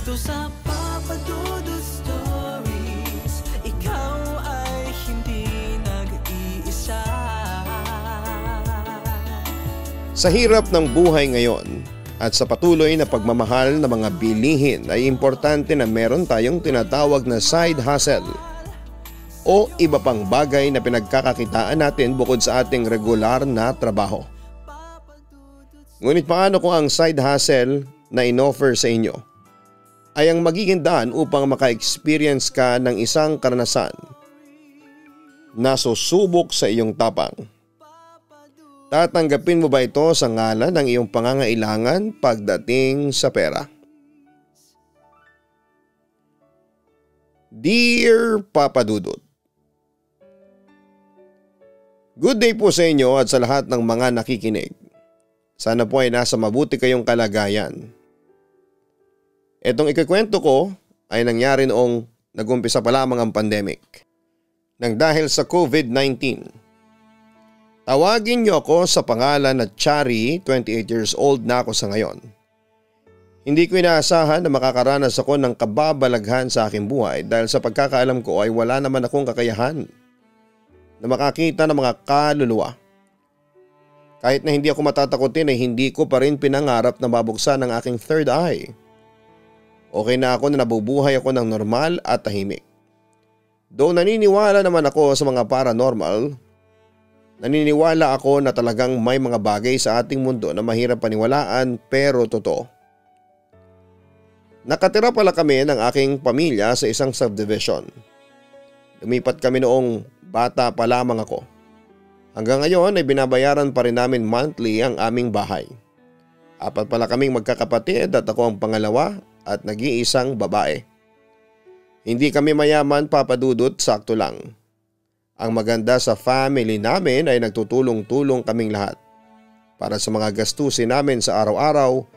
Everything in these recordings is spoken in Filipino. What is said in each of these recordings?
Dito sa Papa Dudut Stories, ikaw ay hindi nag-iisa. Sa hirap ng buhay ngayon at sa patuloy na pagmamahal ng mga bilihin ay importante na meron tayong tinatawag na side hustle o iba pang bagay na pinagkakakitaan natin bukod sa ating regular na trabaho. Ngunit paano kung ang side hustle na inoffer sa inyo ay ang magiging daan upang maka-experience ka ng isang karanasan na susubok sa iyong tapang? Tatanggapin mo ba ito sa ngalan ng iyong pangangailangan pagdating sa pera? Dear Papa Dudut, good day po sa inyo at sa lahat ng mga nakikinig. Sana po ay nasa mabuti kayong kalagayan. Itong ikikwento ko ay nangyari noong nag-umpisa pa lamang ang pandemic. Nang dahil sa COVID-19. Tawagin niyo ako sa pangalan na Chari, 28 years old na ako sa ngayon. Hindi ko inaasahan na makakaranas ako ng kababalaghan sa aking buhay dahil sa pagkakaalam ko ay wala naman akong kakayahan na makakita ng mga kaluluwa. Kahit na hindi ako matatakotin ay hindi ko pa rin pinangarap na mabuksan ang aking third eye. Okay na ako na nabubuhay ako ng normal at tahimik. Though naniniwala naman ako sa mga paranormal, naniniwala ako na talagang may mga bagay sa ating mundo na mahirap paniwalaan pero totoo. Nakatira pala kami ng aking pamilya sa isang subdivision. Lumipat kami noong bata pa lamang ako. Hanggang ngayon ay binabayaran pa rin namin monthly ang aming bahay. 4 pala kaming magkakapatid at ako ang pangalawa at nag-iisang babae. Hindi kami mayaman, Papa Dudut, sakto lang. Ang maganda sa family namin ay nagtutulong-tulong kaming lahat para sa mga gastusin namin sa araw-araw,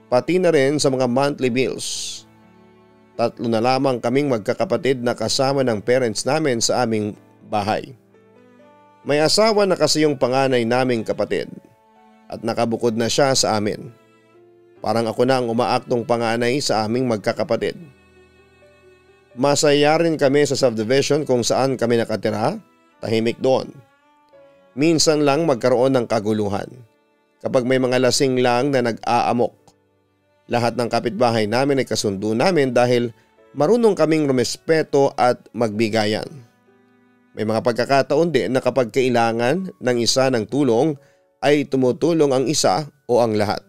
pati na rin sa mga monthly bills. 3 na lamang kaming magkakapatid na kasama ng parents namin sa aming bahay. May asawa na kasi yung panganay naming kapatid at nakabukod na siya sa amin. Parang ako na ang umaaktong panganay sa aming magkakapatid. Masaya rin kami sa subdivision kung saan kami nakatira, tahimik doon. Minsan lang magkaroon ng kaguluhan kapag may mga lasing lang na nag-aamok. Lahat ng kapitbahay namin ay kasundo namin dahil marunong kaming rumespeto at magbigayan. May mga pagkakataon din na kapag kailangan ng isa ng tulong ay tumutulong ang isa o ang lahat.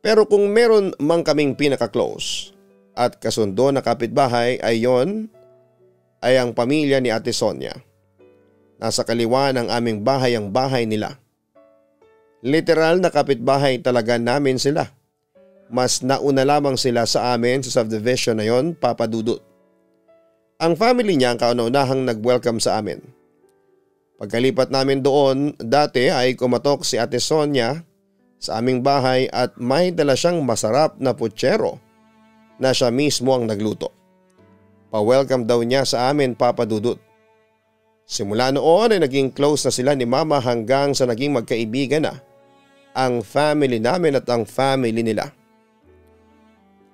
Pero kung meron mang kaming pinaka-close at kasundo na kapitbahay ay yon ay ang pamilya ni Ate Sonia. Nasa kaliwa ng aming bahay ang bahay nila. Literal na kapitbahay talaga namin sila. Mas nauna lamang sila sa amin sa subdivision na yon, Papa Dudut. Ang family niya ang kauna-unahang nag-welcome sa amin. Pagkalipat namin doon, dati ay kumatok si Ate Sonia sa aming bahay at may dala siyang masarap na putsero na siya mismo ang nagluto. Pa-welcome daw niya sa amin, Papa Dudut. Simula noon ay naging close na sila ni Mama hanggang sa naging magkaibigan na ang family namin at ang family nila.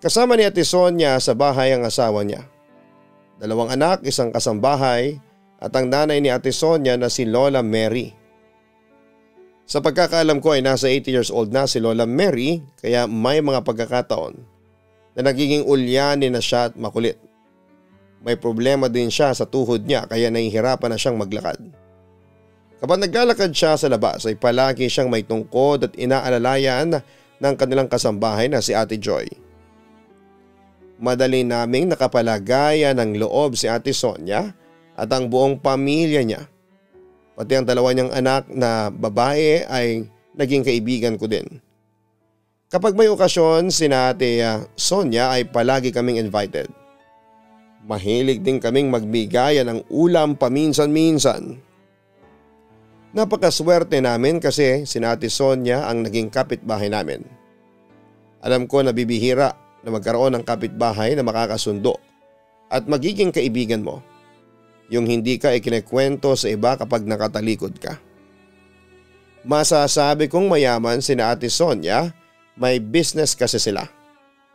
Kasama ni Ate Sonia sa bahay ang asawa niya. 2 anak, isang kasambahay at ang nanay ni Ate Sonia na si Lola Mary. Sa pagkakaalam ko ay nasa 80 years old na si Lola Mary kaya may mga pagkakataon na nagiging ulyanin na siya at makulit. May problema din siya sa tuhod niya kaya nahihirapan na siyang maglakad. Kapag naglalakad siya sa labas ay palagi siyang may tungkod at inaalalayan ng kanilang kasambahay na si Ate Joy. Madali naming nakapalagaya ng loob si Ate Sonia at ang buong pamilya niya. Pati ang 2 niyang anak na babae ay naging kaibigan ko din. Kapag may okasyon sina Ate Sonia ay palagi kaming invited. Mahilig din kaming magbigaya ng ulam paminsan-minsan. Napakaswerte namin kasi sina Ate Sonia ang naging kapitbahay namin. Alam ko na bibihira na magkaroon ng kapitbahay na makakasundo at magiging kaibigan mo. Yung hindi ka ikinekwento sa iba kapag nakatalikod ka. Masasabi kong mayaman sina Ate Sonia, may business kasi sila.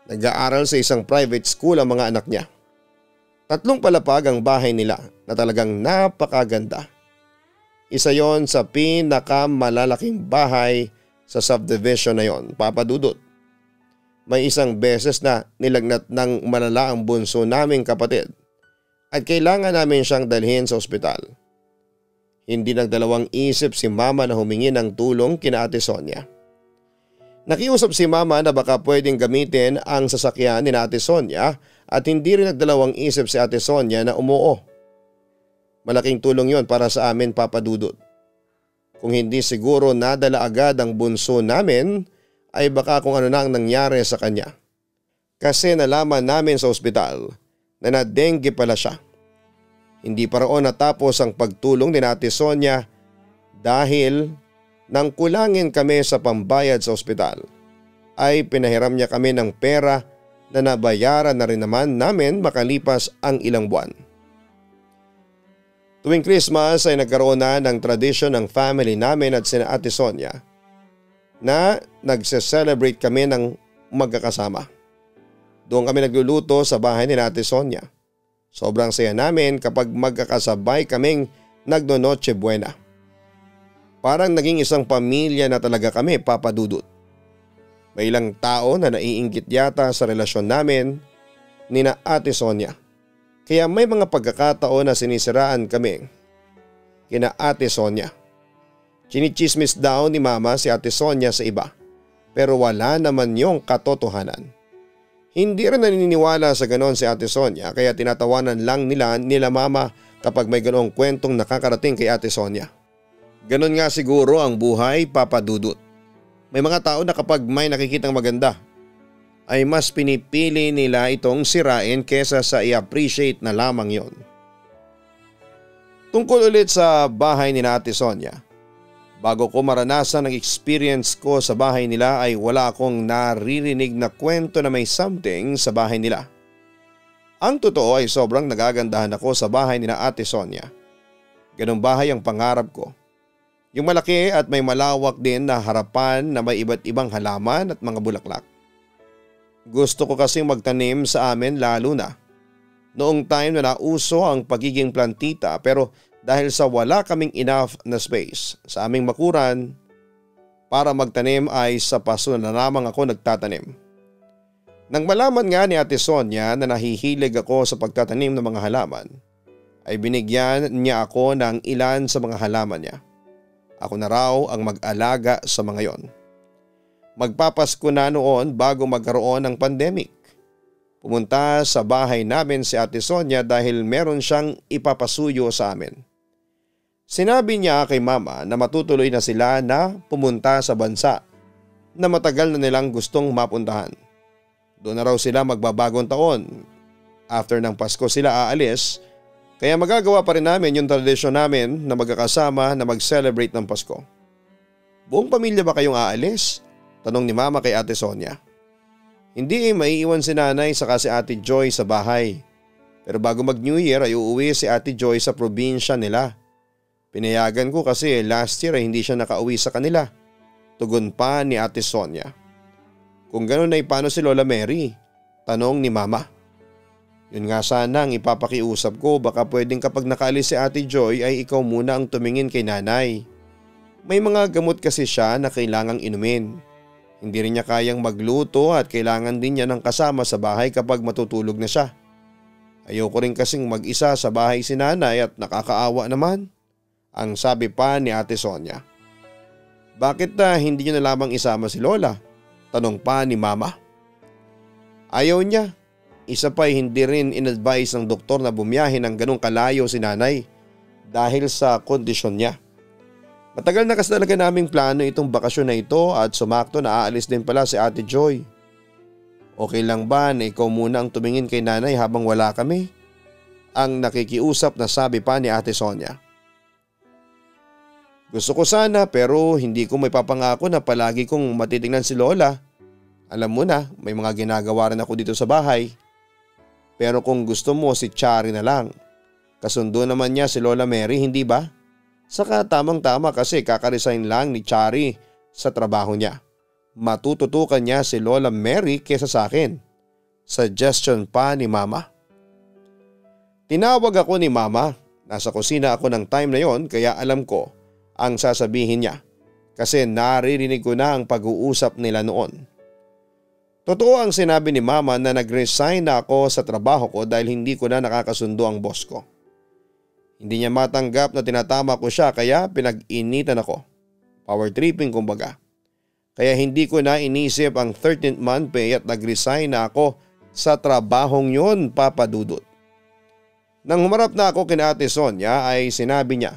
Nag-aaral sa isang private school ang mga anak niya. 3 palapag ang bahay nila na talagang napakaganda. Isa yon sa pinakamalalaking bahay sa subdivision na yon, Papa Dudut. May isang beses na nilagnat ng malala ang bunso naming kapatid at kailangan namin siyang dalhin sa ospital. Hindi nagdalawang isip si Mama na humingi ng tulong kina Ate Sonia. Nakiusap si Mama na baka pwedeng gamitin ang sasakyan ni Ate Sonia at hindi rin nagdalawang isip si Ate Sonia na umuo. Malaking tulong yon para sa amin, Papa Dudut. Kung hindi siguro nadala agad ang bunso namin ay baka kung ano na ang nangyari sa kanya. Kasi nalaman namin sa ospital na na-dengue pala siya. Hindi pa roon natapos ang pagtulong ni Ate Sonia dahil nang kulangin kami sa pambayad sa ospital ay pinahiram niya kami ng pera na nabayaran na rin naman namin makalipas ang ilang buwan. Tuwing Christmas ay nagkaroon na ng tradisyon ng family namin at sina Ate Sonia na nagse-celebrate kami ng magkakasama. Doon kami nagluluto sa bahay ni Ate Sonia. Sobrang saya namin kapag magkakasabay kaming nagno-Noche Buena. Parang naging isang pamilya na talaga kami, Papa Dudut. May ilang tao na naiinggit yata sa relasyon namin ni na Ate Sonia. Kaya may mga pagkakataon na sinisiraan kami kina Ate Sonia. Chinichismis daw ni Mama si Ate Sonia sa iba, pero wala naman yung katotohanan. Hindi rin naniniwala sa ganon si Ate Sonia kaya tinatawanan lang nila Mama kapag may ganong kwentong nakakarating kay Ate Sonia. Ganon nga siguro ang buhay, Papa Dudut. May mga tao na kapag may nakikitang maganda ay mas pinipili nila itong sirain kesa sa i-appreciate na lamang yon. Tungkol ulit sa bahay ni Ate Sonia, bago ko maranasan ang experience ko sa bahay nila ay wala akong naririnig na kwento na may something sa bahay nila. Ang totoo ay sobrang nagagandahan ako sa bahay ni Ate Sonia. Ganong bahay ang pangarap ko. Yung malaki at may malawak din na harapan na may iba't ibang halaman at mga bulaklak. Gusto ko kasing magtanim sa amin lalo na noong time na nauso ang pagiging plantita, pero dahil sa wala kaming enough na space sa aming bakuran para magtanim ay sa paso na lamang ako nagtatanim. Nang malaman nga ni Ate Sonia na nahihilig ako sa pagtatanim ng mga halaman, ay binigyan niya ako ng ilan sa mga halaman niya. Ako na raw ang mag-alaga sa mga yon. Magpapasko na noon bago magkaroon ng pandemic. Pumunta sa bahay namin si Ate Sonia dahil meron siyang ipapasuyo sa amin. Sinabi niya kay Mama na matutuloy na sila na pumunta sa bansa na matagal na nilang gustong mapuntahan. Doon na raw sila magbabagong taon. After ng Pasko sila aalis, kaya magagawa pa rin namin yung tradisyon namin na magkakasama na mag-celebrate ng Pasko. Buong pamilya ba kayong aalis? Tanong ni Mama kay Ate Sonia. Hindi, maiiwan si Nanay saka si Ate Joy sa bahay. Pero bago mag New Year ay uuwi si Ate Joy sa probinsya nila. Pinayagan ko kasi last year ay hindi siya nakauwi sa kanila. Tugon pa ni Ate Sonia. Kung gano'n ay paano si Lola Mary? Tanong ni Mama. Yun nga sana ang ipapakiusap ko, baka pwedeng kapag nakaalis si Ate Joy ay ikaw muna ang tumingin kay Nanay. May mga gamot kasi siya na kailangang inumin. Hindi rin niya kayang magluto at kailangan din niya ng kasama sa bahay kapag matutulog na siya. Ayoko rin kasing mag-isa sa bahay si Nanay at nakakaawa naman, ang sabi pa ni Ate Sonia. Bakit hindi niyo na lamang isama si Lola? Tanong pa ni Mama. Ayaw niya. Isa pa hindi rin in-advise ng doktor na bumiyahe ng ganong kalayo si Nanay dahil sa kondisyon niya. Matagal na kasi talaga naming plano itong bakasyon na ito at sumakto na aalis din pala si Ate Joy. Okay lang ba na ikaw muna ang tumingin kay Nanay habang wala kami? Ang nakikiusap na sabi pa ni Ate Sonia. Gusto ko sana pero hindi ko may papangako na palagi kong matitingnan si Lola. Alam mo na, may mga ginagawa rin ako dito sa bahay. Pero kung gusto mo si Chari na lang. Kasundo naman niya si Lola Mary, hindi ba? Saka tamang-tama kasi kakaresign lang ni Chari sa trabaho niya. Matututukan niya si Lola Mary kesa sa akin. Suggestion pa ni Mama. Tinawag ako ni Mama. Nasa kusina ako ng time na yon kaya alam ko ang sasabihin niya kasi naririnig ko na ang pag-uusap nila noon. Totoo ang sinabi ni Mama na nag-resign na ako sa trabaho ko dahil hindi ko na nakakasundo ang boss ko. Hindi niya matanggap na tinatama ko siya kaya pinag-initan ako. Power tripping kumbaga. Kaya hindi ko na inisip ang 13th month pay at nag-resign na ako sa trabahong yon, Papa Dudut. Nang humarap na ako kina Ate Sonia ay sinabi niya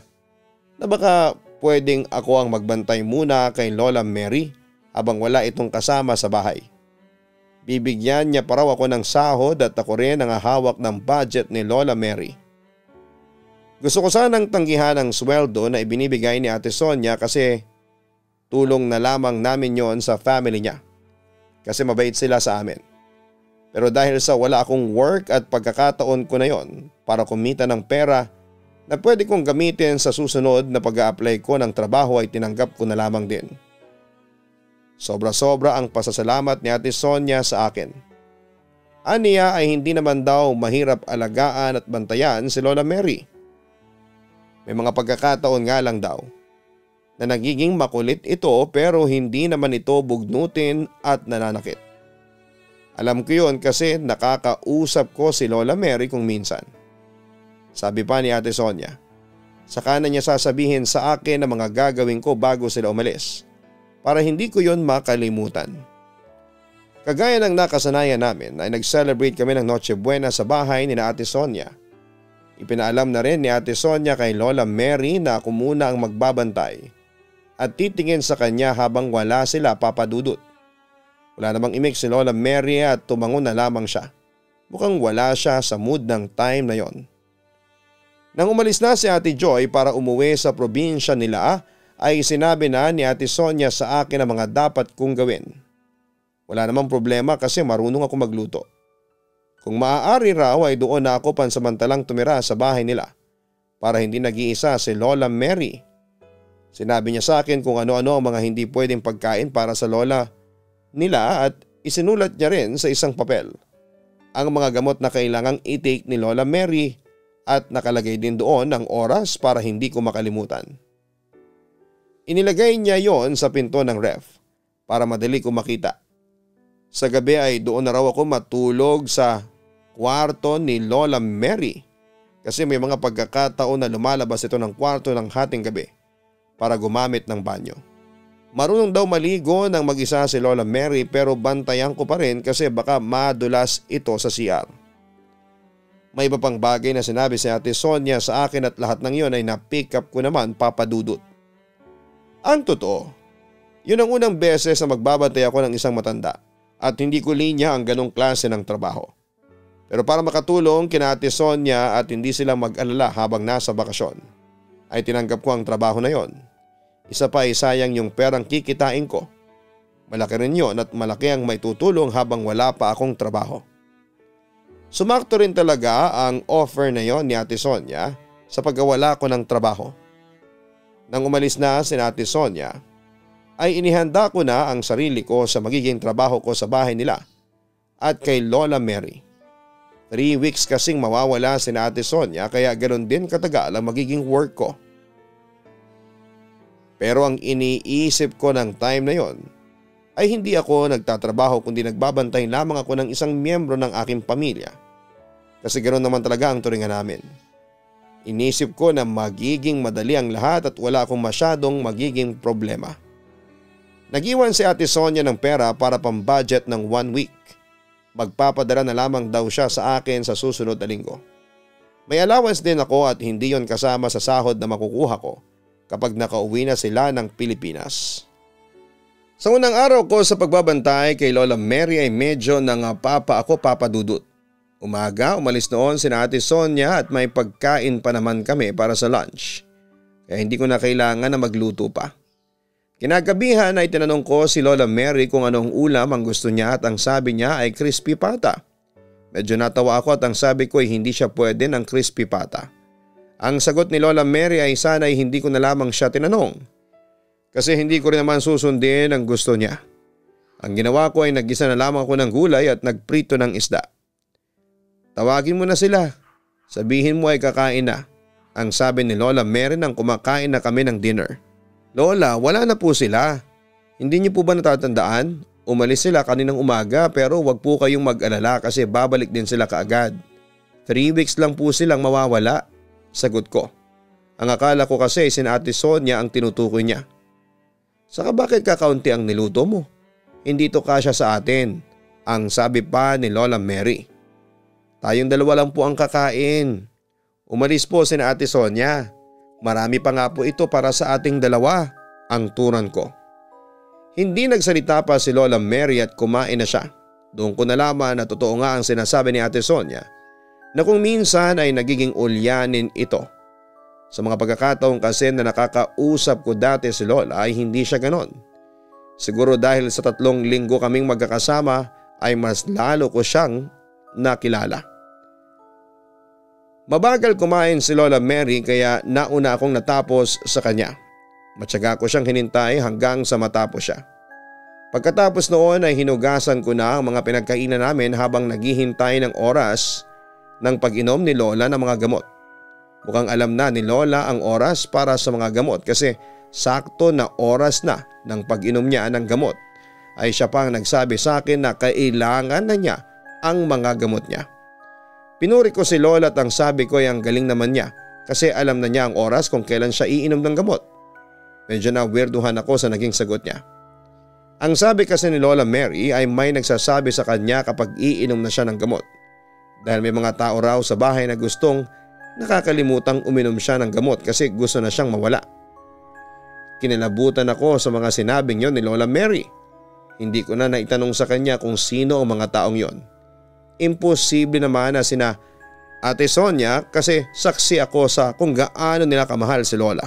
na baka pwedeng ako ang magbantay muna kay Lola Mary habang wala itong kasama sa bahay. Bibigyan niya pa raw ako ng sahod at ako rin ang hahawak ng budget ni Lola Mary. Gusto ko sanang tanggihan ang sweldo na ibinibigay ni Ate Sonia kasi tulong na lamang namin yon sa family niya. Kasi mabait sila sa amin. Pero dahil sa wala akong work at pagkakataon ko na yon para kumita ng pera na pwede kong gamitin sa susunod na pag-a-apply ko ng trabaho ay tinanggap ko na lamang din. Sobra-sobra ang pasasalamat ni Ate Sonia sa akin. Aniya ay hindi naman daw mahirap alagaan at bantayan si Lola Mary. May mga pagkakataon nga lang daw na nagiging makulit ito pero hindi naman ito bugnutin at nananakit. Alam ko yun kasi nakakausap ko si Lola Mary kung minsan. Sabi pa ni Ate Sonia, saka na niya sasabihin sa akin ang mga gagawin ko bago sila umalis para hindi ko yon makalimutan. Kagaya ng nakasanayan namin ay nag-celebrate kami ng Noche Buena sa bahay ni Ate Sonia. Ipinaalam na rin ni Ate Sonia kay Lola Mary na ako muna ang magbabantay at titingin sa kanya habang wala sila, Papa Dudut. Wala namang imik si Lola Mary at tumangon na lamang siya. Mukhang wala siya sa mood ng time na yon. Nang umalis na si Ate Joy para umuwi sa probinsya nila ay sinabi na ni Ate Sonia sa akin ang mga dapat kong gawin. Wala namang problema kasi marunong ako magluto. Kung maaari raw ay doon na ako pansamantalang tumira sa bahay nila para hindi nag-iisa si Lola Mary. Sinabi niya sa akin kung ano-ano ang mga hindi pwedeng pagkain para sa lola nila at isinulat niya rin sa isang papel ang mga gamot na kailangang i-take ni Lola Mary at nakalagay din doon ang oras para hindi ko makalimutan. Inilagay niya yon sa pinto ng ref para madali ko makita. Sa gabi ay doon na raw ako matulog sa kwarto ni Lola Mary kasi may mga pagkakataon na lumalabas ito ng kwarto ng hating gabi para gumamit ng banyo. Marunong daw maligo ng mag-isa si Lola Mary pero bantayan ko pa rin kasi baka madulas ito sa CR. May iba pang bagay na sinabi si Ate Sonia sa akin at lahat ng yon ay na-pick up ko naman, Papa Dudut. Ang totoo, yun ang unang beses na magbabantay ako ng isang matanda at hindi ko linya ang ganong klase ng trabaho. Pero para makatulong kina Ate Sonia at hindi sila mag-alala habang nasa bakasyon, ay tinanggap ko ang trabaho na yon. Isa pa ay sayang yung perang kikitain ko. Malaki rin yon at malaki ang may tutulong habang wala pa akong trabaho. Sumakto rin talaga ang offer na yon ni Ate Sonia sa pagkawala ko ng trabaho. Nang umalis na si Ate Sonia, ay inihanda ko na ang sarili ko sa magiging trabaho ko sa bahay nila at kay Lola Mary. 3 weeks kasing mawawala si Ate Sonia kaya ganoon din katagal ang magiging work ko. Pero ang iniisip ko ng time na yon ay hindi ako nagtatrabaho kundi nagbabantay lamang ako ng isang miyembro ng aking pamilya. Kasi ganoon naman talaga ang turingan namin. Inisip ko na magiging madali ang lahat at wala akong masyadong magiging problema. Nag-iwan si Ate Sonia ng pera para pang-budget ng 1 week. Magpapadala na lamang daw siya sa akin sa susunod na linggo. May allowance din ako at hindi yon kasama sa sahod na makukuha ko kapag nakauwi na sila ng Pilipinas. Sa unang araw ko sa pagbabantay kay Lola Mary ay medyo nangapapa ako, Papa Dudut. Umaga umalis noon si Ate Sonia at may pagkain pa naman kami para sa lunch. Kaya hindi ko na kailangan na magluto pa. Kinagabihan ay tinanong ko si Lola Mary kung anong ulam ang gusto niya at ang sabi niya ay crispy pata. Medyo natawa ako at ang sabi ko ay hindi siya pwede ng crispy pata. Ang sagot ni Lola Mary ay sana ay hindi ko na lamang siya tinanong. Kasi hindi ko rin naman susundin ang gusto niya. Ang ginawa ko ay naggisa na lamang ako ng gulay at nagprito ng isda. Tawagin mo na sila. Sabihin mo ay kakain na. Ang sabi ni Lola Mary nang kumakain na kami ng dinner. Lola, wala na po sila. Hindi niyo po ba natatandaan? Umalis sila kaninang umaga pero wag po kayong mag-alala kasi babalik din sila kaagad. 3 weeks lang po silang mawawala. Sagot ko. Ang akala ko kasi sina Ate Sonia ang tinutukoy niya. Saka bakit kakaunti ang niluto mo? Hindi to kasya sa atin. Ang sabi pa ni Lola Mary. Tayong dalawa lang po ang kakain. Umalis po sina Ate Sonia. Marami pa nga po ito para sa ating dalawa. Ang turan ko. Hindi nagsalita pa si Lola Mary at kumain na siya. Doon ko nalaman na totoo nga ang sinasabi ni Ate Sonia na kung minsan ay nagiging ulyanin ito. Sa mga pagkakataon kasi na nakakausap ko dati si Lola ay hindi siya ganon. Siguro dahil sa 3 linggo kaming magkakasama ay mas lalo ko siyang nakilala. Mabagal kumain si Lola Mary kaya nauna akong natapos sa kanya. Matyaga ko siyang hinintay hanggang sa matapos siya. Pagkatapos noon ay hinugasan ko na ang mga pinagkainan namin habang naghihintay ng oras ng pag-inom ni Lola ng mga gamot. Mukhang alam na ni Lola ang oras para sa mga gamot kasi sakto na oras na ng pag-inom niya ng gamot ay siya pang nagsabi sa akin na kailangan na niya ang mga gamot niya. Pinuri ko si Lola at ang sabi ko ay ang galing naman niya kasi alam na niya ang oras kung kailan siya iinom ng gamot. Medyo na weirduhan ako sa naging sagot niya. Ang sabi kasi ni Lola Mary ay may nagsasabi sa kanya kapag iinom na siya ng gamot. Dahil may mga tao raw sa bahay na gustong nakakalimutang uminom siya ng gamot kasi gusto na siyang mawala. Kinilabutan ako sa mga sinabing yon ni Lola Mary. Hindi ko na naitanong sa kanya kung sino ang mga taong yon. Imposible naman na sina Ate Sonia kasi saksi ako sa kung gaano nila kamahal si Lola.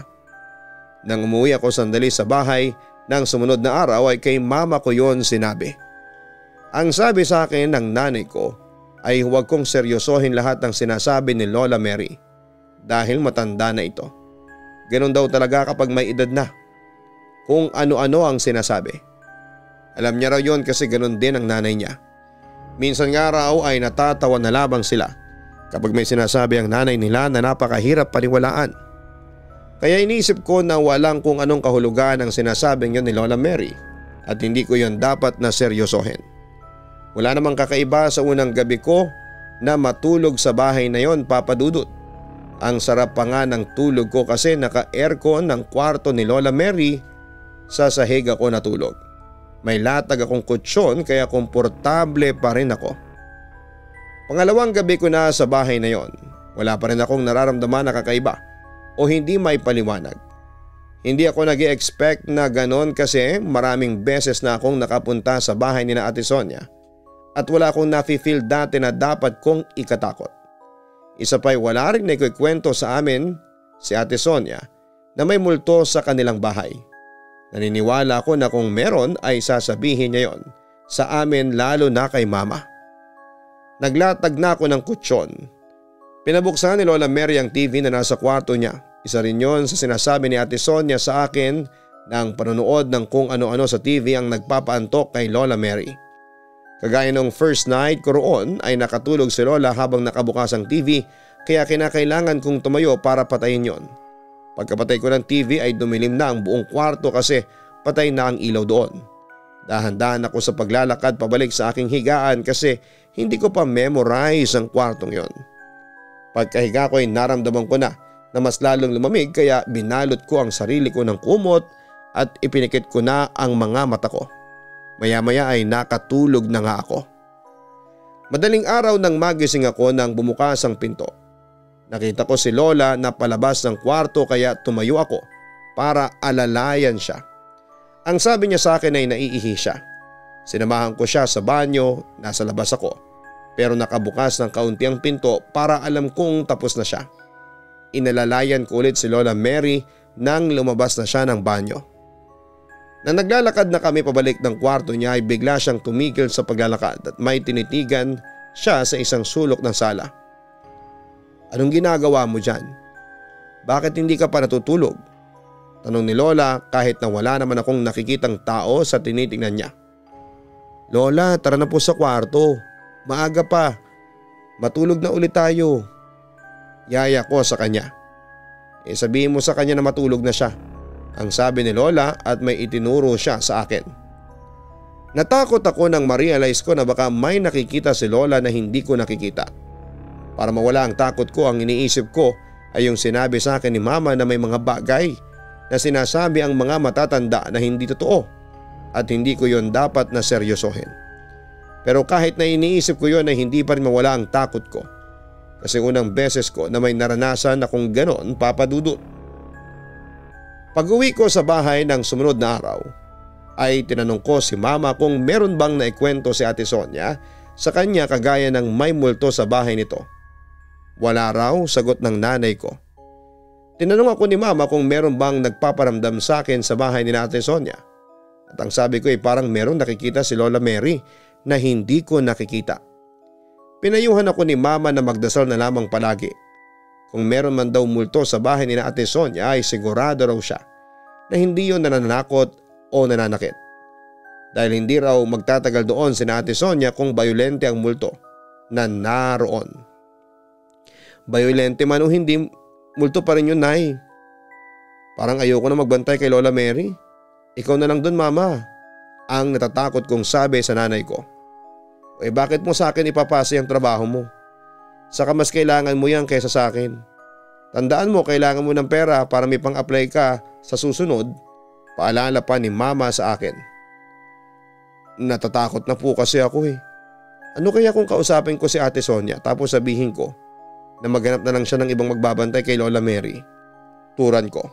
Nang umuwi ako sandali sa bahay ng sumunod na araw ay kay mama ko yon sinabi. Ang sabi sa akin ng nanay ko ay huwag kong seryosohin lahat ng sinasabi ni Lola Mary dahil matanda na ito. Ganon daw talaga kapag may edad na. Kung ano-ano ang sinasabi. Alam niya raw yon kasi ganon din ang nanay niya. Minsan nga raw ay natatawa na labang sila kapag may sinasabi ang nanay nila na napakahirap paniwalaan. Kaya inisip ko na walang kung anong kahulugan ang sinasabing yon ni Lola Mary at hindi ko yon dapat na seryosohin. Wala namang kakaiba sa unang gabi ko na matulog sa bahay na yon, Papa Dudut. Ang sarap pa nga ng tulog ko kasi naka-aircon ng kwarto ni Lola Mary, sa sahig ako natulog. May latag akong kutsyon kaya komportable pa rin ako. Pangalawang gabi ko na sa bahay na yon, wala pa rin akong nararamdaman na kakaiba o hindi may paliwanag. Hindi ako nag-i-expect na ganon kasi maraming beses na akong nakapunta sa bahay ni na Ate Sonia at wala akong nafe-feel dati na dapat kong ikatakot. Isa pa'y wala rin naikwento sa amin si Ate Sonia na may multo sa kanilang bahay. Naniniwala ako na kung meron ay sasabihin niya yon sa amin lalo na kay mama. Naglatag na ako ng kutsyon. Pinabuksan ni Lola Mary ang TV na nasa kwarto niya. Isa rin yon sa sinasabi ni Ate Sonia sa akin na ang panonood ng kung ano-ano sa TV ang nagpapaantok kay Lola Mary. Kagaya nung first night ko roon ay nakatulog si Lola habang nakabukas ang TV kaya kinakailangan kong tumayo para patayin yon. Pagkapatay ko ng TV ay dumilim na ang buong kwarto kasi patay na ang ilaw doon. Dahan-dahan ako sa paglalakad pabalik sa aking higaan kasi hindi ko pa memorize ang kwartong yon. Pagkahiga ko ay naramdaman ko na mas lalong lumamig kaya binalot ko ang sarili ko ng kumot at ipinikit ko na ang mga mata ko. Maya-maya ay nakatulog na nga ako. Madaling araw nang magising ako nang bumukas ang pinto. Nakita ko si Lola na palabas ng kwarto kaya tumayo ako para alalayan siya. Ang sabi niya sa akin ay naiihi siya. Sinamahan ko siya sa banyo, nasa labas ako. Pero nakabukas ng kaunti ang pinto para alam kong tapos na siya. Inalalayan ko ulit si Lola Mary nang lumabas na siya ng banyo. Nang naglalakad na kami pabalik ng kwarto niya ay bigla siyang tumigil sa paglalakad at may tinitigan siya sa isang sulok ng sala. Anong ginagawa mo dyan? Bakit hindi ka pa natutulog? Tanong ni Lola kahit na wala naman akong nakikitang tao sa tinitingnan niya. Lola, tara na po sa kwarto. Maaga pa. Matulog na ulit tayo. Yaya ko sa kanya. Sabihin mo sa kanya na matulog na siya, ang sabi ni Lola at may itinuro siya sa akin. Natakot ako nang ma-realize ko na baka may nakikita si Lola na hindi ko nakikita. Para mawala ang takot ko, ang iniisip ko ay yung sinabi sa akin ni Mama na may mga bagay na sinasabi ang mga matatanda na hindi totoo at hindi ko yon dapat na seryosohin. Pero kahit na iniisip ko yon ay hindi pa rin mawala ang takot ko. Kasi unang beses ko na may naranasan akong ganon, Papa Dudut. Pag-uwi ko sa bahay ng sumunod na araw ay tinanong ko si Mama kung meron bang naikwento si Ate Sonia sa kanya kagaya ng may multo sa bahay nito. Wala raw, sagot ng nanay ko. Tinanong ako ni Mama kung meron bang nagpaparamdam sa akin sa bahay ni Ate Sonia. At ang sabi ko ay parang meron nakikita si Lola Mary na hindi ko nakikita. Pinayuhan ako ni Mama na magdasal na lamang palagi. Kung meron man daw multo sa bahay ni Ate Sonia ay sigurado raw siya na hindi yon nananakot o nananakit. Dahil hindi raw magtatagal doon si Ate Sonia kung bayolente ang multo na naroon. Bayolente man o hindi, multo pa rin yun, Nay. Parang ayoko na magbantay kay Lola Mary. Ikaw na lang dun, Mama, ang natatakot kong sabi sa nanay ko. Bakit mo sa akin ipapasa yung trabaho mo? Saka mas kailangan mo yan kaysa sa akin. Tandaan mo, kailangan mo ng pera para may pang-apply ka sa susunod. Paalala pa ni Mama sa akin. Natatakot na po kasi ako eh. Ano kaya kung kausapin ko si Ate Sonia tapos sabihin ko na maghanap na lang siya ng ibang magbabantay kay Lola Mary? Turan ko.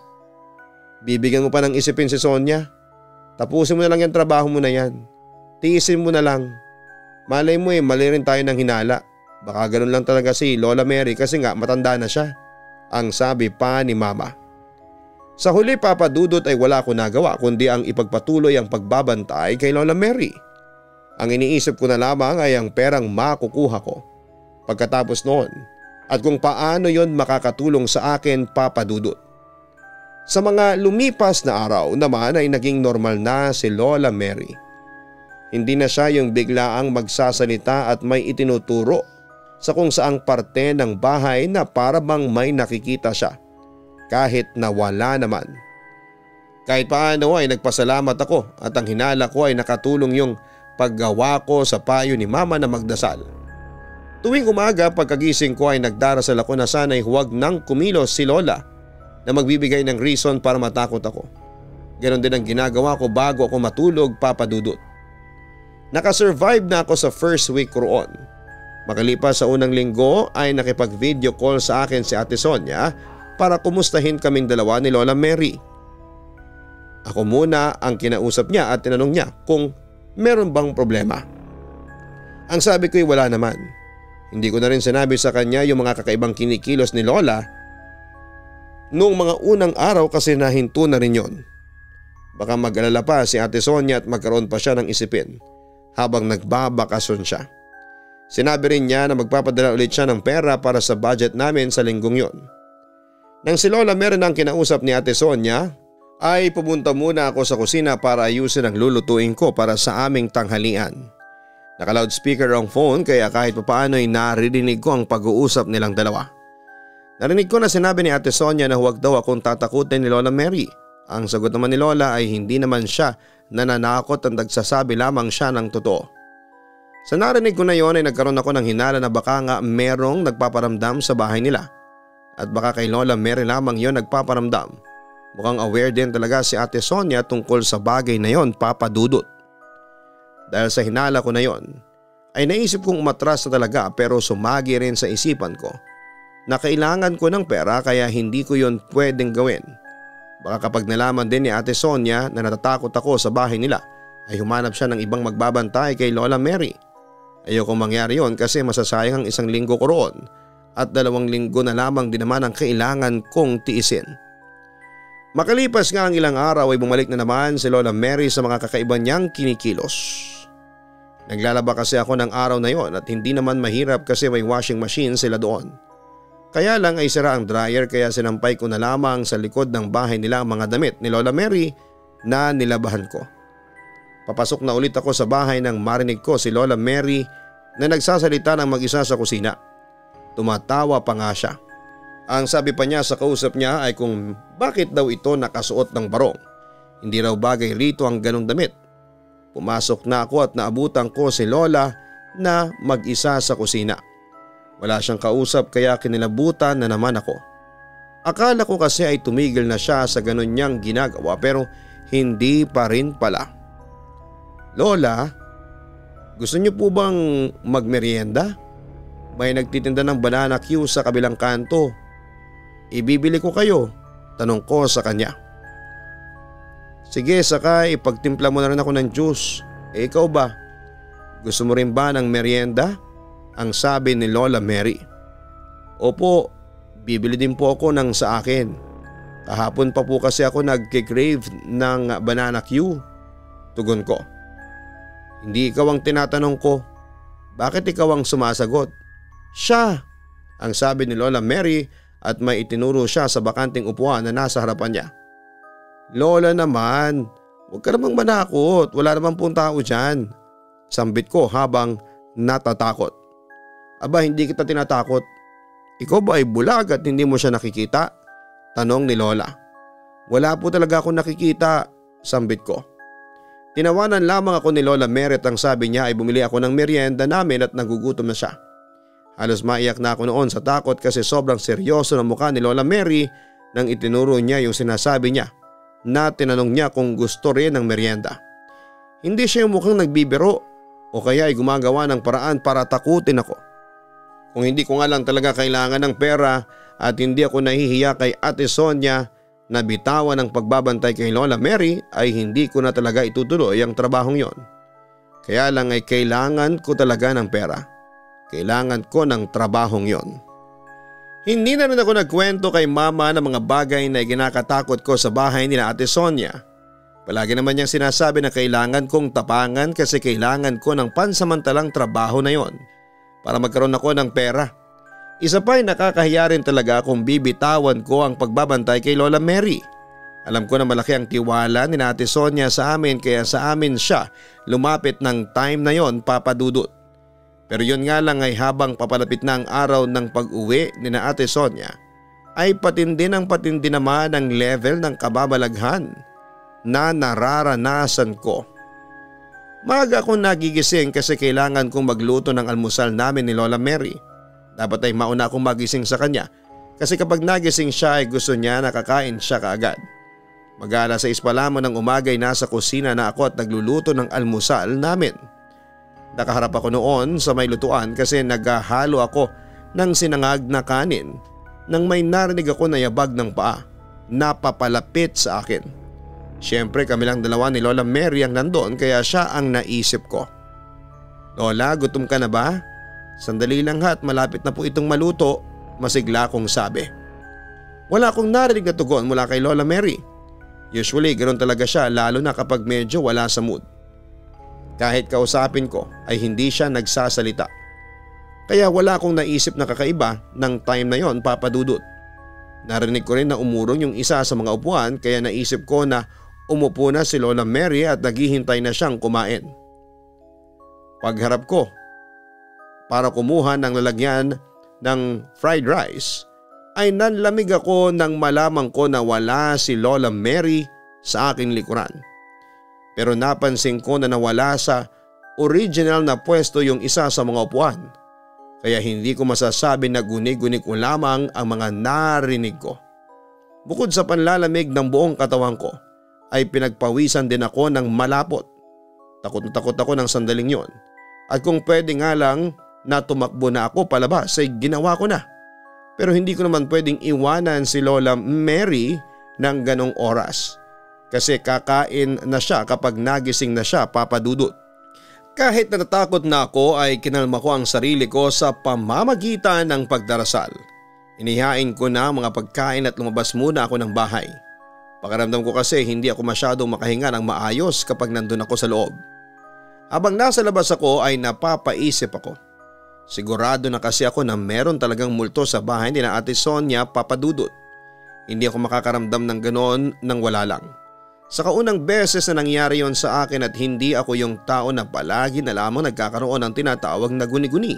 Bibigyan mo pa ng isipin si Sonia. Tapusin mo na lang yung trabaho mo na yan. Tiisin mo na lang. Malay mo mali rin tayo ng hinala. Baka ganun lang talaga si Lola Mary kasi nga matanda na siya, ang sabi pa ni Mama. Sa huli, Papa Dudut, ay wala ko nagawa kundi ang ipagpatuloy ang pagbabantay kay Lola Mary. Ang iniisip ko na lamang ay ang perang makukuha ko pagkatapos noon at kung paano yon makakatulong sa akin, Papa Dudut. Sa mga lumipas na araw naman ay naging normal na si Lola Mary. Hindi na siya yung biglaang magsasalita at may itinuturo sa kung saang parte ng bahay na para bang may nakikita siya kahit na wala naman. Kahit paano ay nagpasalamat ako at ang hinala ko ay nakatulong yung paggawa ko sa payo ni Mama na magdasal. Tuwing umaga pagkagising ko ay nagdarasal ako na sana'y huwag nang kumilos si Lola na magbibigay ng reason para matakot ako. Ganon din ang ginagawa ko bago ako matulog, Papa Dudut. Nakasurvive na ako sa first week roon. Makalipas sa unang linggo ay nakipag-video call sa akin si Ate Sonia para kumustahin kaming dalawa ni Lola Mary. Ako muna ang kinausap niya at tinanong niya kung meron bang problema. Ang sabi ko ay wala naman. Hindi ko na rin sinabi sa kanya yung mga kakaibang kinikilos ni Lola noong mga unang araw kasi nahinto na rin yon. Baka mag-alala pa si Ate Sonia at magkaroon pa siya ng isipin habang nagbabakasyon siya. Sinabi rin niya na magpapadala ulit siya ng pera para sa budget namin sa linggong yon. Nang si Lola meron ang kinausap ni Ate Sonia ay pumunta muna ako sa kusina para ayusin ang lulutuin ko para sa aming tanghalian. Naka-loudspeaker ang phone kaya kahit papaano ay naririnig ko ang pag-uusap nilang dalawa. Narinig ko na sinabi ni Ate Sonia na huwag daw akong tatakutin ni Lola Mary. Ang sagot naman ni Lola ay hindi naman siya nananakot at nagsasabi lamang siya ng totoo. Sa narinig ko na yon ay nagkaroon ako ng hinala na baka nga merong nagpaparamdam sa bahay nila. At baka kay Lola Mary lamang yon nagpaparamdam. Mukhang aware din talaga si Ate Sonia tungkol sa bagay na yon, Papa Dudut. Dahil sa hinala ko na yon ay naisip kong umatras na talaga pero sumagi rin sa isipan ko na kailangan ko ng pera kaya hindi ko yon pwedeng gawin. Baka kapag nalaman din ni Ate Sonia na natatakot ako sa bahay nila ay humanap siya ng ibang magbabantay kay Lola Mary. Ayokong mangyari yon kasi masasayang ang 1 linggo ko roon at 2 linggo na lamang din naman ang kailangan kong tiisin. Makalipas nga ang ilang araw ay bumalik na naman si Lola Mary sa mga kakaiba niyang kinikilos. Naglalaba kasi ako ng araw na yon at hindi naman mahirap kasi may washing machine sila doon. Kaya lang ay sira ang dryer kaya sinampay ko na lamang sa likod ng bahay nila ang mga damit ni Lola Mary na nilabahan ko. Papasok na ulit ako sa bahay nang marinig ko si Lola Mary na nagsasalita ng mag-isa sa kusina. Tumatawa pa nga siya. Ang sabi pa niya sa kausap niya ay kung bakit daw ito nakasuot ng barong. Hindi raw bagay rito ang ganong damit. Pumasok na ako at naabutan ko si Lola na mag-isa sa kusina. Wala siyang kausap kaya kinilabutan na naman ako. Akala ko kasi ay tumigil na siya sa ganon niyang ginagawa pero hindi pa rin pala. Lola, gusto niyo po bang magmerienda? May nagtitinda ng banana Q sa kabilang kanto. Ibibili ko kayo, tanong ko sa kanya. Sige, saka ipagtimpla mo na rin ako ng juice. Ikaw ba? Gusto mo rin ba ng merienda? Ang sabi ni Lola Mary. Opo, bibili din po ako ng sa akin. Kahapon pa po kasi ako nagkikrave ng banana Q. Tugon ko. Hindi ikaw ang tinatanong ko. Bakit ikaw ang sumasagot? Siya, ang sabi ni Lola Mary at may itinuro siya sa bakanting upuan na nasa harapan niya. Lola naman, huwag ka namang manakot, wala namang pong tao dyan. Sambit ko habang natatakot. Aba, hindi kita tinatakot. Ikaw ba ay bulag at hindi mo siya nakikita? Tanong ni Lola. Wala po talaga akong nakikita, sambit ko. Tinawanan lamang ako ni Lola Mary at ang sabi niya ay bumili ako ng merienda namin at nagugutom na siya. Halos maiyak na ako noon sa takot kasi sobrang seryoso ng mukha ni Lola Mary nang itinuro niya yung sinasabi niya na tinanong niya kung gusto rin ng merienda. Hindi siya yung mukhang nagbibiro o kaya ay gumagawa ng paraan para takutin ako. Kung hindi ko nga lang talaga kailangan ng pera at hindi ako nahihiya kay Ate Sonia na bitawan ng pagbabantay kay Lola Mary ay hindi ko na talaga itutuloy ang trabahong yon. Kaya lang ay kailangan ko talaga ng pera. Kailangan ko ng trabahong yon. Hindi na rin ako nagkwento kay mama ng mga bagay na ginakatakot ko sa bahay ni Ate Sonia. Palagi naman niyang sinasabi na kailangan kong tapangan kasi kailangan ko ng pansamantalang trabaho na yon para magkaroon ako ng pera. Isa pa ay nakakahiya rin talaga kung bibitawan ko ang pagbabantay kay Lola Mary. Alam ko na malaki ang tiwala ni Ate Sonia sa amin kaya sa amin siya lumapit ng time na yon, Papa Dudut. Pero yun nga lang ay habang papalapit na ang araw ng pag-uwi ni na Ate Sonia ay patindi naman ang level ng kababalaghan na nararanasan ko. Maaga akong nagigising kasi kailangan kong magluto ng almusal namin ni Lola Mary. Dapat ay mauna akong magising sa kanya kasi kapag nagising siya ay gusto niya nakakain siya kaagad. Mag-alas 6 pa lamang ng umaga ay nasa kusina na ako at nagluluto ng almusal namin. Nakaharap ako noon sa may lutuan kasi naghahalo ako ng sinangag na kanin nang may narinig ako na yabag ng paa na papalapit sa akin. Siyempre kami lang dalawa ni Lola Mary ang nandoon kaya siya ang naisip ko. Lola, gutom ka na ba? Sandali lang ha at malapit na po itong maluto, masigla kong sabi. Wala akong narinig na tugon mula kay Lola Mary. Usually ganoon talaga siya lalo na kapag medyo wala sa mood. Kahit kausapin ko ay hindi siya nagsasalita. Kaya wala akong naisip na kakaiba ng time na yon, Papa Dudut. Narinig ko rin na umurong yung isa sa mga upuan kaya naisip ko na umupo na si Lola Mary at naghihintay na siyang kumain. Pagharap ko para kumuha ng lalagyan ng fried rice ay nanlamig ako nang malamang ko na wala si Lola Mary sa aking likuran. Pero napansin ko na nawala sa original na pwesto yung isa sa mga upuan. Kaya hindi ko masasabi na guni-guni ko lamang ang mga narinig ko. Bukod sa panlalamig ng buong katawan ko ay pinagpawisan din ako ng malapot. Takot na takot ako ng sandaling yon. At kung pwede nga lang na tumakbo na ako palabas ay ginawa ko na. Pero hindi ko naman pwedeng iwanan si Lola Mary ng ganong oras. Kasi kakain na siya kapag nagising na siya, Papa Dudut. Kahit natatakot na ako ay kinalma ko ang sarili ko sa pamamagitan ng pagdarasal. Inihain ko na ang mga pagkain at lumabas muna ako ng bahay. Pakiramdam ko kasi hindi ako masyadong makahinga ng maayos kapag nandun ako sa loob. Habang nasa labas ako ay napapaisip ako. Sigurado na kasi ako na meron talagang multo sa bahay ni na Ate Sonia, Papa Dudut. Hindi ako makakaramdam ng ganon nang wala lang. Sa kaunang beses na nangyari yon sa akin at hindi ako yung tao na palagi na lamang nagkakaroon ng tinatawag na guni-guni.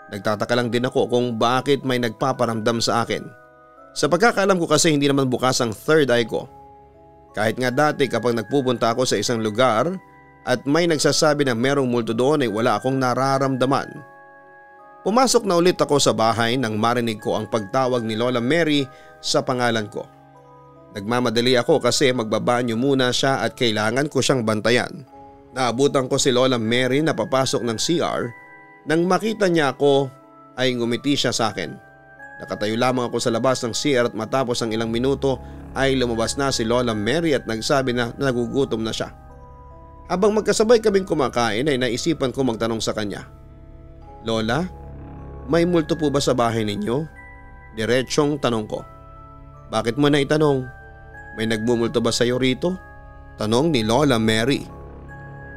Nagtataka lang din ako kung bakit may nagpaparamdam sa akin. Sa pagkakaalam ko kasi hindi naman bukas ang third eye ko. Kahit nga dati kapag nagpupunta ako sa isang lugar at may nagsasabi na merong multo doon ay wala akong nararamdaman. Pumasok na ulit ako sa bahay nang marinig ko ang pagtawag ni Lola Mary sa pangalan ko. Nagmamadali ako kasi magbabanyo muna siya at kailangan ko siyang bantayan. Naabutan ko si Lola Mary na papasok ng CR. Nang makita niya ako ay ngumiti siya sa akin. Nakatayo lamang ako sa labas ng CR at matapos ang ilang minuto ay lumabas na si Lola Mary at nagsabi na nagugutom na siya. Habang magkasabay kaming kumakain ay naisipan ko magtanong sa kanya. Lola, may multo po ba sa bahay ninyo? Diretsyong tanong ko. Bakit mo na itanong? May nagmumulto ba sa iyo rito? Tanong ni Lola Mary.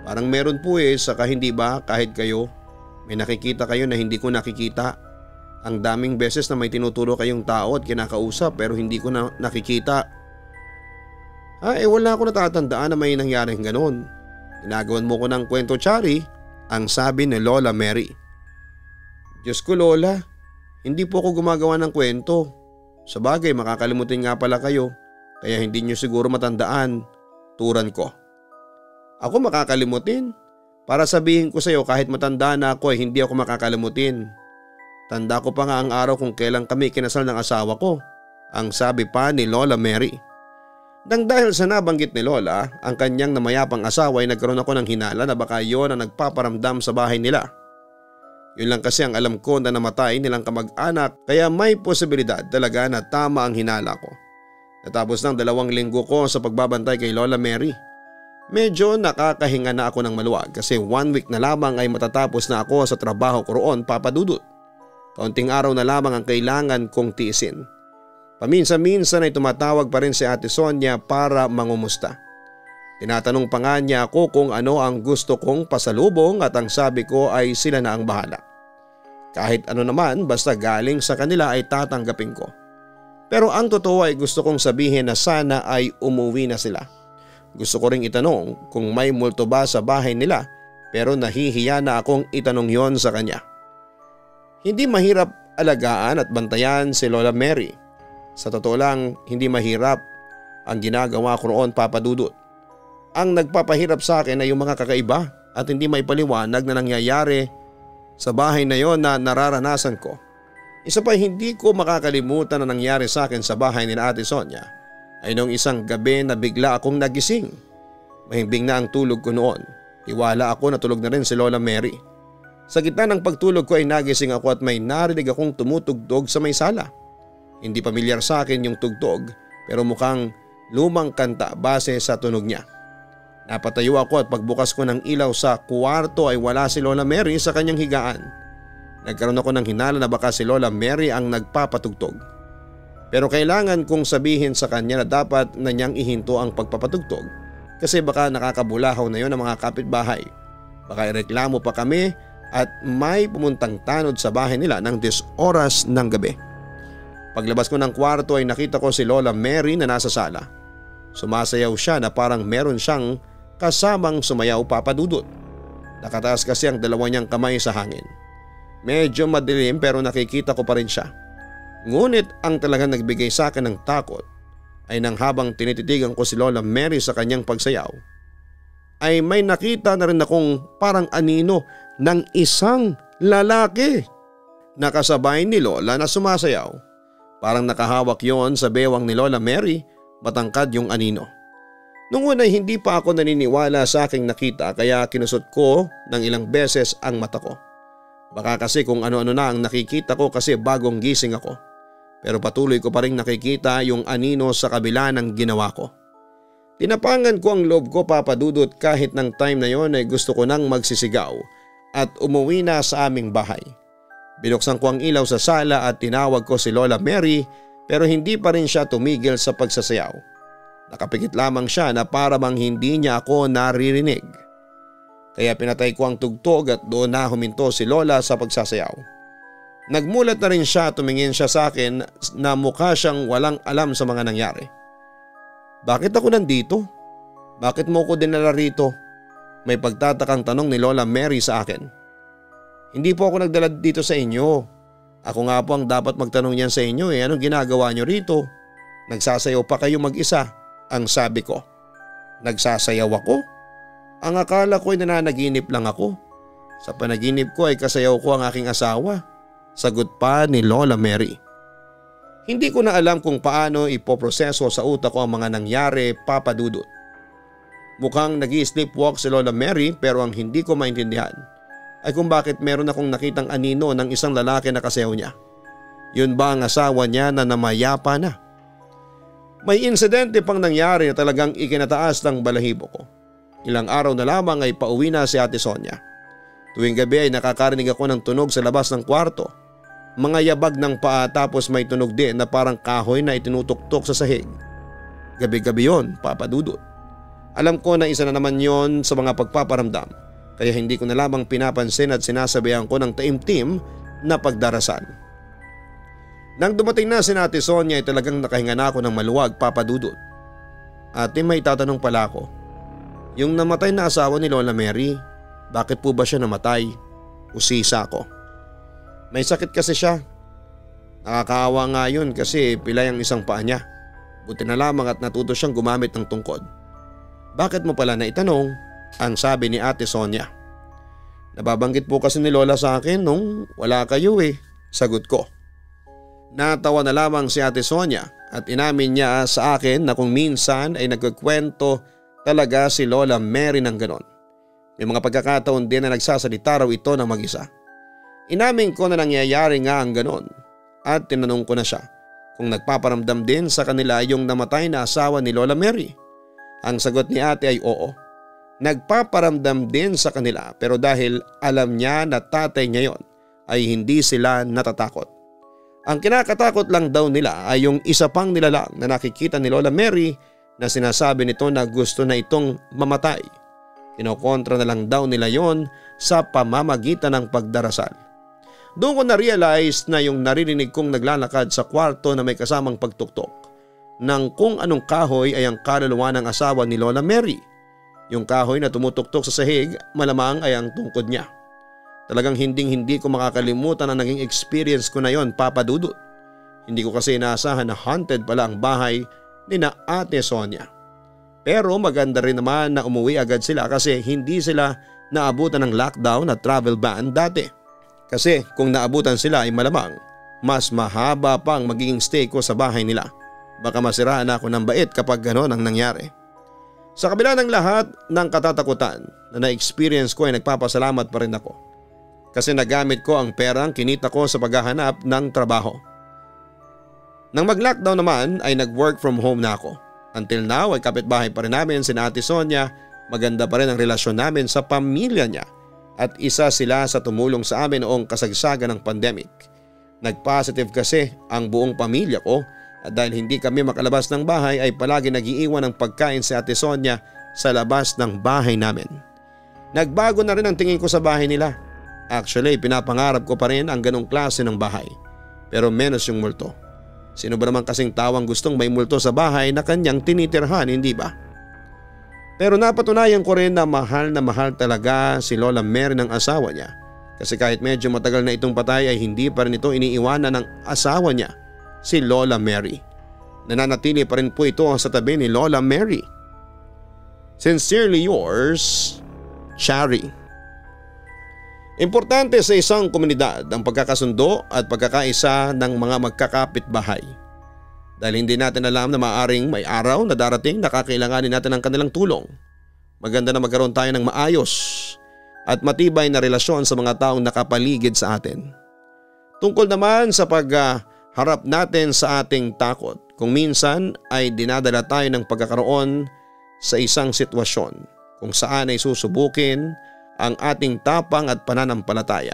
Parang meron po saka hindi ba kahit kayo may nakikita kayo na hindi ko nakikita? Ang daming beses na may tinuturo kayong tao at kinakausap pero hindi ko na nakikita. Wala ako natatandaan na may nangyaring ganon. Ginagawan mo ko ng kwento, Chari, ang sabi ni Lola Mary. Diyos ko, Lola, hindi po ako gumagawa ng kwento. Sa bagay makakalimutin nga pala kayo kaya hindi nyo siguro matandaan, turan ko. Ako makakalimutin? Para sabihin ko sa iyo kahit matanda na ako ay hindi ako makakalimutin. Tanda ko pa nga ang araw kung kailan kami kinasal ng asawa ko, ang sabi pa ni Lola Mary. Nang dahil sa nabanggit ni Lola, ang kanyang namayapang asawa ay nagkaroon ako ng hinala na baka yon ang nagpaparamdam sa bahay nila. Yun lang kasi ang alam ko na namatay nilang kamag-anak kaya may posibilidad talaga na tama ang hinala ko. Natapos ng 2 linggo ko sa pagbabantay kay Lola Mary. Medyo nakakahinga na ako ng maluwag kasi 1 week na lamang ay matatapos na ako sa trabaho ko roon, Papa Dudut. Kaunting araw na lamang ang kailangan kong tiisin. Paminsan-minsan ay tumatawag pa rin si Ate Sonia para mangumusta. Tinatanong pa nga niya ako kung ano ang gusto kong pasalubong at ang sabi ko ay sila na ang bahala. Kahit ano naman basta galing sa kanila ay tatanggapin ko. Pero ang totoo ay gusto kong sabihin na sana ay umuwi na sila. Gusto ko ring itanong kung may multo ba sa bahay nila pero nahihiya na akong itanong yon sa kanya. Hindi mahirap alagaan at bantayan si Lola Mary. Sa totoo lang hindi mahirap ang ginagawa ko roon, Papa Dudut. Ang nagpapahirap sa akin ay yung mga kakaiba at hindi maipaliwanag na nangyayari sa bahay na yon na nararanasan ko. Isa pa hindi ko makakalimutan na nangyari sa akin sa bahay ni Ate Sonia ay noong isang gabi na bigla akong nagising. Mahimbing na ang tulog ko noon. Tiwala ako na tulog na rin si Lola Mary. Sa gitna ng pagtulog ko ay nagising ako at may narinig akong tumutugtog sa may sala. Hindi pamilyar sa akin yung tugtog pero mukhang lumang kanta base sa tunog niya. Napatayo ako at pagbukas ko ng ilaw sa kwarto ay wala si Lola Mary sa kanyang higaan. Nagkaroon ako ng hinala na baka si Lola Mary ang nagpapatugtog. Pero kailangan kong sabihin sa kanya na dapat na niyang ihinto ang pagpapatugtog kasi baka nakakabulahaw na yon ang mga kapitbahay. Baka ireklamo pa kami at may pumuntang tanod sa bahay nila ng 10 oras ng gabi. Paglabas ko ng kwarto ay nakita ko si Lola Mary na nasa sala. Sumasayaw siya na parang meron siyang kasamang sumayaw, Papa Dudut. Nakataas kasi ang 2 niyang kamay sa hangin. Medyo madilim pero nakikita ko pa rin siya. Ngunit ang talagang nagbigay sa akin ng takot ay nang habang tinititigan ko si Lola Mary sa kanyang pagsayaw ay may nakita na rin akong parang anino ng isang lalaki. Nakasabay ni Lola na sumasayaw. Parang nakahawak yon sa bewang ni Lola Mary, matangkad yung anino. Noong una hindi pa ako naniniwala sa aking nakita kaya kinusot ko ng ilang beses ang mata ko. Baka kasi kung ano-ano na ang nakikita ko kasi bagong gising ako. Pero patuloy ko pa rin nakikita yung anino sa kabila ng ginawa ko. Tinapangan ko ang loob ko, Papa Dudut, kahit ng time na yon ay gusto ko nang magsisigaw at umuwi na sa aming bahay. Binuksan ko ang ilaw sa sala at tinawag ko si Lola Mary pero hindi pa rin siya tumigil sa pagsasayaw. Nakapikit lamang siya na para bang hindi niya ako naririnig. Kaya pinatay ko ang tugtog at doon na huminto si Lola sa pagsasayaw. Nagmulat na rin siya, tumingin siya sa akin na mukha siyang walang alam sa mga nangyari. Bakit ako nandito? Bakit mo ko dinala rito? May pagtatakang tanong ni Lola Mary sa akin. Hindi po ako nagdala dito sa inyo. Ako nga po ang dapat magtanong niyan sa inyo Anong ginagawa niyo rito? Nagsasayaw pa kayo mag-isa, ang sabi ko. Nagsasayaw ako? Ang akala ko ay nananaginip lang ako. Sa panaginip ko ay kasayaw ko ang aking asawa. Sagot pa ni Lola Mary. Hindi ko na alam kung paano ipoproseso sa utak ko ang mga nangyari, Papa Dudut. Mukhang nag-i-sleepwalk si Lola Mary pero ang hindi ko maintindihan ay kung bakit meron akong nakitang anino ng isang lalaki na kasayaw niya. Yun ba ang asawa niya na namayapa na? May insidente pang nangyari na talagang ikinataas ng balahibo ko. Ilang araw na lamang ay pauwi na si Ate Sonia. Tuwing gabi ay nakakarinig ako ng tunog sa labas ng kwarto. Mga yabag ng paa tapos may tunog din na parang kahoy na itinutuktok sa sahig. Gabi-gabi yon, Papa Dudut. Alam ko na isa na naman yon sa mga pagpaparamdam kaya hindi ko na lamang pinapansin at sinasabayan ko ng taimtim na pagdarasal. Nang dumating na si Ate Sonia ay talagang nakahinga na ako ng maluwag, Papa Dudut. Ate, may tatanong pala ako. Yung namatay na asawa ni Lola Mary, bakit po ba siya namatay? Usisa ko. May sakit kasi siya. Nakakaawa nga yun kasi pilay ang isang paa niya. Buti na lamang at natuto siyang gumamit ng tungkod. Bakit mo pala naitanong? Ang sabi ni Ate Sonia. Nababanggit po kasi ni Lola sa akin nung wala kayo sagot ko. Natawa na lamang si Ate Sonia at inamin niya sa akin na kung minsan ay nagkukwento talaga si Lola Mary ng ganon. May mga pagkakataon din na nagsasalita raw ito ng mag-isa. Inamin ko na nangyayari nga ang ganon at tinanong ko na siya kung nagpaparamdam din sa kanila yung namatay na asawa ni Lola Mary. Ang sagot ni ate ay oo. Nagpaparamdam din sa kanila pero dahil alam niya na tatay niya yon ay hindi sila natatakot. Ang kinakatakot lang daw nila ay yung isa pang nilalang na nakikita ni Lola Mary na sinasabi nito na gusto na itong mamatay. Kinokontra na lang daw nila yon sa pamamagitan ng pagdarasal. Doon ko na-realize na yung naririnig kong naglalakad sa kwarto na may kasamang pagtuktok ng kung anong kahoy ay ang kaluluwa ng asawa ni Lola Mary. Yung kahoy na tumutuktok sa sahig malamang ay ang tungkod niya. Talagang hindi ko makakalimutan ang naging experience ko na yon, Papa Dudut. Hindi ko kasi inaasahan na haunted pala ang bahay ni na Ate Sonia. Pero maganda rin naman na umuwi agad sila kasi hindi sila naabutan ng lockdown at travel ban dati. Kasi kung naabutan sila ay malamang mas mahaba pa ang magiging stay ko sa bahay nila. Baka masiraan ako ng bait kapag gano'n ang nangyari. Sa kabila ng lahat ng katatakutan na na-experience ko ay nagpapasalamat pa rin ako. Kasi nagamit ko ang perang kinita ko sa paghahanap ng trabaho. Nang mag-lockdown naman ay nag-work from home na ako. Until now ay kapitbahay pa rin namin si Ate Sonia. Maganda pa rin ang relasyon namin sa pamilya niya. At isa sila sa tumulong sa amin noong kasagsagan ng pandemic. Nag-positive kasi ang buong pamilya ko at dahil hindi kami makalabas ng bahay ay palagi nag-iiwan ng pagkain si Ate Sonia sa labas ng bahay namin. Nagbago na rin ang tingin ko sa bahay nila. Actually, pinapangarap ko pa rin ang ganong klase ng bahay. Pero menos yung multo. Sino ba naman kasing tawang gustong may multo sa bahay na kanyang tinitirhan, hindi ba? Pero napatunayan ko rin na mahal talaga si Lola Mary ng asawa niya. Kasi kahit medyo matagal na itong patay ay hindi pa rin ito iniiwanan ng asawa niya, si Lola Mary. Nananatili pa rin po ito sa tabi ni Lola Mary. Sincerely yours, Chari. Importante sa isang komunidad ang pagkakasundo at pagkakaisa ng mga magkakapitbahay. Dahil hindi natin alam na maaaring may araw na darating na kakailanganin natin ng kanilang tulong. Maganda na magkaroon tayo ng maayos at matibay na relasyon sa mga taong nakapaligid sa atin. Tungkol naman sa pagharap natin sa ating takot, kung minsan ay dinadala tayo ng pagkakaroon sa isang sitwasyon kung saan ay susubukin ang ating tapang at pananampalataya.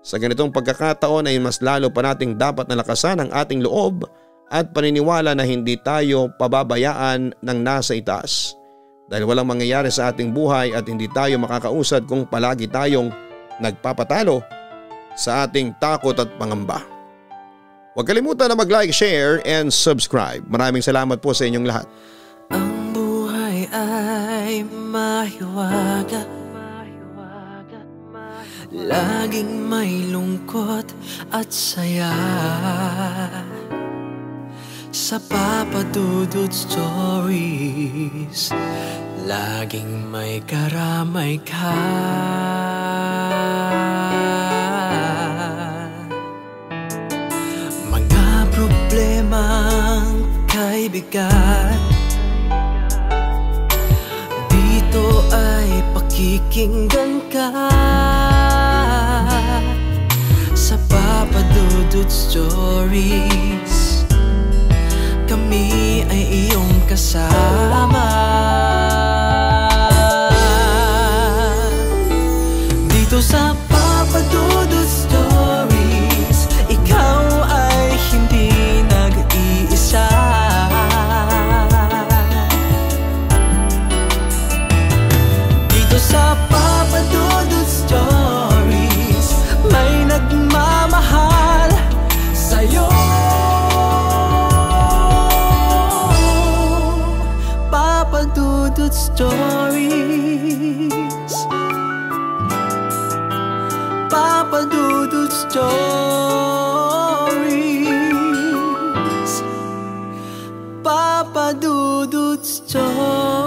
Sa ganitong pagkakataon ay mas lalo pa nating dapat nalakasan ang ating loob at paniniwala na hindi tayo pababayaan ng nasa itaas. Dahil walang mangyayari sa ating buhay at hindi tayo makakausad kung palagi tayong nagpapatalo sa ating takot at pangamba. Huwag kalimutan na mag-like, share and subscribe. Maraming salamat po sa inyong lahat. Ang buhay ay mahiwaga, laging may lungkot at saya. Sa Papa Dudut Stories, laging may karamay ka. Mga problemang kay bigat, dito ay pakikinggan ka. Sa Papa Dudut Stories, kami ay iyong kasama. Dito sa Papa Dudut Stories, ikaw ay hindi nag-iisa. Dito sa Papa Dudut Stories, may nagmamahal sa'yo. Papa Dudut Stories, Papa Dudut Stories, Papa Dudut Stories.